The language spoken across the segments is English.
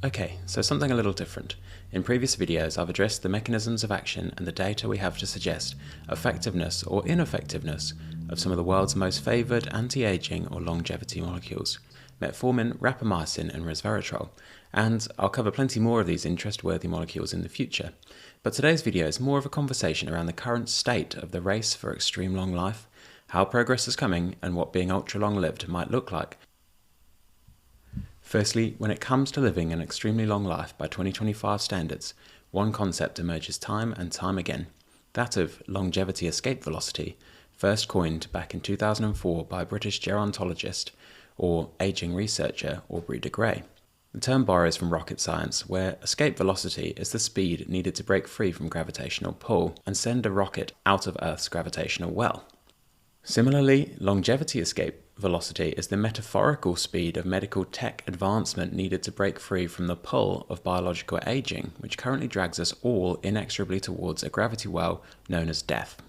Okay, so something a little different. In previous videos, I've addressed the mechanisms of action and the data we have to suggest effectiveness or ineffectiveness of some of the world's most favoured anti-aging or longevity molecules, metformin, rapamycin and resveratrol, and I'll cover plenty more of these interest-worthy molecules in the future. But today's video is more of a conversation around the current state of the race for extreme long life, how progress is coming and what being ultra long lived might look like. Firstly, when it comes to living an extremely long life by 2025 standards, one concept emerges time and time again, that of longevity escape velocity, first coined back in 2004 by British gerontologist or aging researcher Aubrey De Gray. The term borrows from rocket science, where escape velocity is the speed needed to break free from gravitational pull and send a rocket out of Earth's gravitational well. Similarly, longevity escape velocity is the metaphorical speed of medical tech advancement needed to break free from the pull of biological aging, which currently drags us all inexorably towards a gravity well known as death.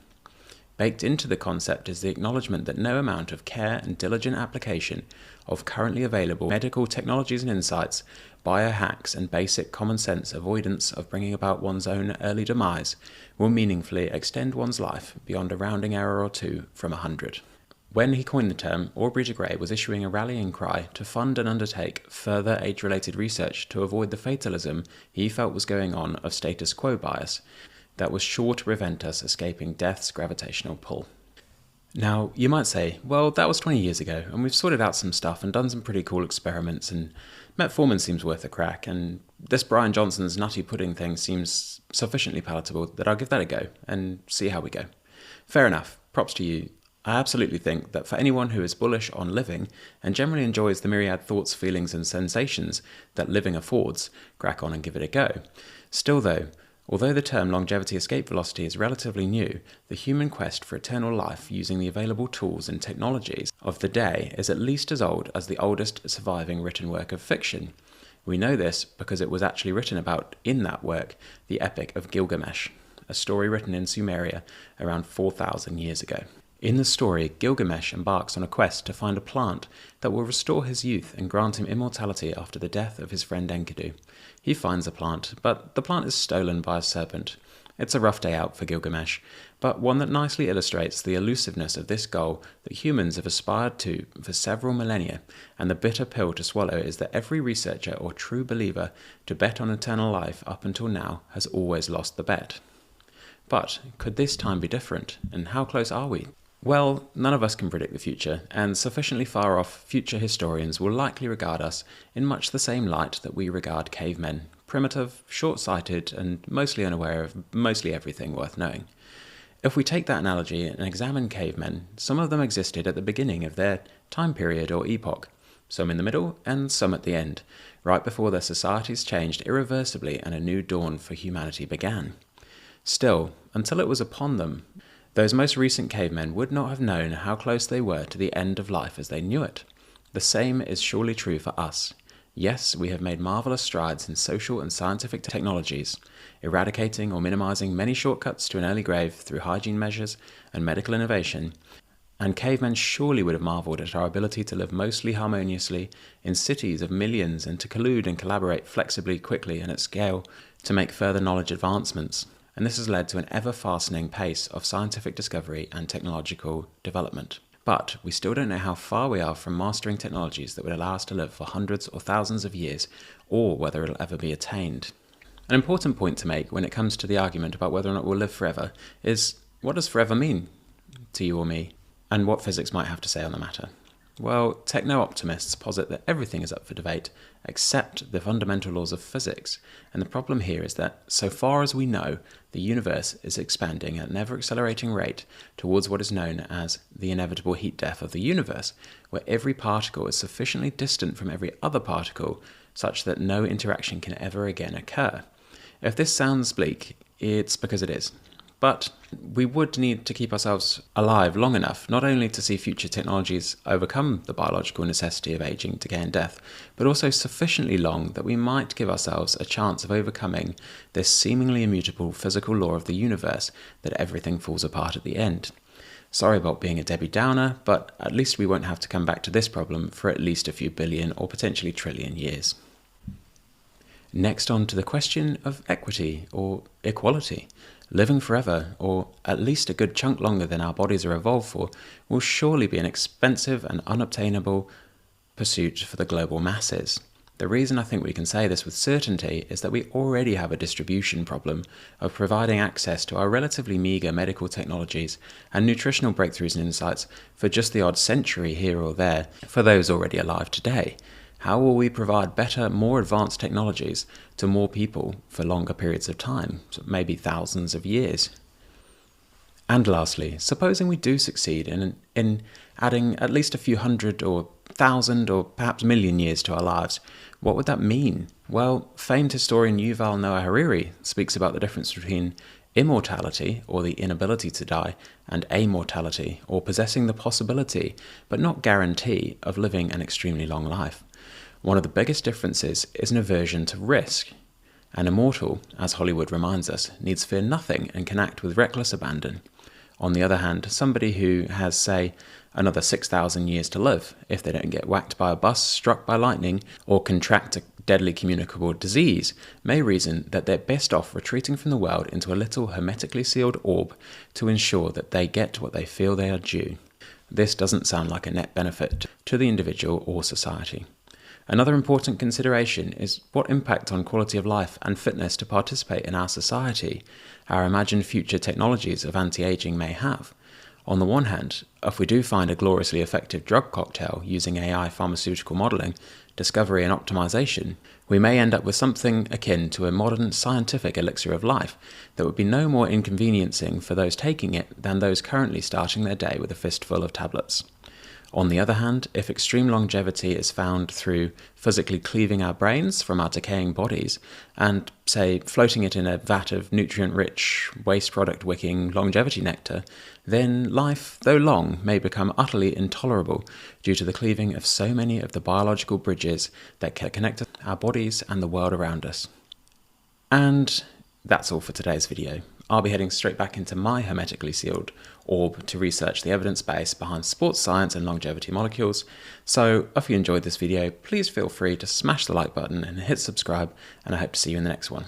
Baked into the concept is the acknowledgement that no amount of care and diligent application of currently available medical technologies and insights, biohacks and basic common sense avoidance of bringing about one's own early demise will meaningfully extend one's life beyond a rounding error or two from 100. When he coined the term, Aubrey De Gray was issuing a rallying cry to fund and undertake further age-related research to avoid the fatalism he felt was going on of status quo bias that was sure to prevent us escaping death's gravitational pull. Now, you might say, well, that was 20 years ago, and we've sorted out some stuff and done some pretty cool experiments, and metformin seems worth a crack, and this Brian Johnson's nutty pudding thing seems sufficiently palatable that I'll give that a go, and see how we go. Fair enough, props to you. I absolutely think that for anyone who is bullish on living, and generally enjoys the myriad thoughts, feelings and sensations that living affords, crack on and give it a go. Still though, although the term longevity escape velocity is relatively new, the human quest for eternal life using the available tools and technologies of the day is at least as old as the oldest surviving written work of fiction. We know this because it was actually written about in that work, the Epic of Gilgamesh, a story written in Sumeria around 4,000 years ago. In the story, Gilgamesh embarks on a quest to find a plant that will restore his youth and grant him immortality after the death of his friend Enkidu. He finds the plant, but the plant is stolen by a serpent. It's a rough day out for Gilgamesh, but one that nicely illustrates the elusiveness of this goal that humans have aspired to for several millennia, and the bitter pill to swallow is that every researcher or true believer to bet on eternal life up until now has always lost the bet. But could this time be different, and how close are we? Well, none of us can predict the future, and sufficiently far off future historians will likely regard us in much the same light that we regard cavemen, primitive, short-sighted, and mostly unaware of mostly everything worth knowing. If we take that analogy and examine cavemen, some of them existed at the beginning of their time period or epoch, some in the middle and some at the end, right before their societies changed irreversibly and a new dawn for humanity began. Still, until it was upon them, those most recent cavemen would not have known how close they were to the end of life as they knew it. The same is surely true for us. Yes, we have made marvelous strides in social and scientific technologies, eradicating or minimizing many shortcuts to an early grave through hygiene measures and medical innovation, and cavemen surely would have marveled at our ability to live mostly harmoniously in cities of millions and to collude and collaborate flexibly, quickly and at scale to make further knowledge advancements. And this has led to an ever-fastening pace of scientific discovery and technological development. But we still don't know how far we are from mastering technologies that would allow us to live for hundreds or thousands of years, or whether it'll ever be attained. An important point to make when it comes to the argument about whether or not we'll live forever is, what does forever mean to you or me, and what physics might have to say on the matter? Well, techno-optimists posit that everything is up for debate, except the fundamental laws of physics, and the problem here is that, so far as we know, the universe is expanding at an ever-accelerating rate towards what is known as the inevitable heat death of the universe, where every particle is sufficiently distant from every other particle such that no interaction can ever again occur. If this sounds bleak, it's because it is. But we would need to keep ourselves alive long enough, not only to see future technologies overcome the biological necessity of aging, decay and death, but also sufficiently long that we might give ourselves a chance of overcoming this seemingly immutable physical law of the universe that everything falls apart at the end. Sorry about being a Debbie Downer, but at least we won't have to come back to this problem for at least a few billion or potentially trillion years. Next on to the question of equity or equality. Living forever, or at least a good chunk longer than our bodies are evolved for, will surely be an expensive and unobtainable pursuit for the global masses. The reason I think we can say this with certainty is that we already have a distribution problem of providing access to our relatively meagre medical technologies and nutritional breakthroughs and insights for just the odd century here or there for those already alive today. How will we provide better, more advanced technologies to more people for longer periods of time, so maybe thousands of years? And lastly, supposing we do succeed in adding at least a few hundred or thousand or perhaps million years to our lives, what would that mean? Well, famed historian Yuval Noah Harari speaks about the difference between immortality, or the inability to die, and ammortality, or possessing the possibility, but not guarantee, of living an extremely long life. One of the biggest differences is an aversion to risk. An immortal, as Hollywood reminds us, needs fear nothing and can act with reckless abandon. On the other hand, somebody who has, say, another 6,000 years to live, if they don't get whacked by a bus, struck by lightning, or contract a deadly communicable disease, may reason that they're best off retreating from the world into a little hermetically sealed orb to ensure that they get what they feel they are due. This doesn't sound like a net benefit to the individual or society. Another important consideration is what impact on quality of life and fitness to participate in our society our imagined future technologies of anti-aging may have. On the one hand, if we do find a gloriously effective drug cocktail using AI pharmaceutical modelling, discovery and optimization, we may end up with something akin to a modern scientific elixir of life that would be no more inconveniencing for those taking it than those currently starting their day with a fistful of tablets. On the other hand, if extreme longevity is found through physically cleaving our brains from our decaying bodies and, say, floating it in a vat of nutrient-rich, waste product-wicking longevity nectar, then life, though long, may become utterly intolerable due to the cleaving of so many of the biological bridges that connect our bodies and the world around us. And that's all for today's video. I'll be heading straight back into my hermetically sealed orb to research the evidence base behind sports science and longevity molecules. So if you enjoyed this video, please feel free to smash the like button and hit subscribe, and I hope to see you in the next one.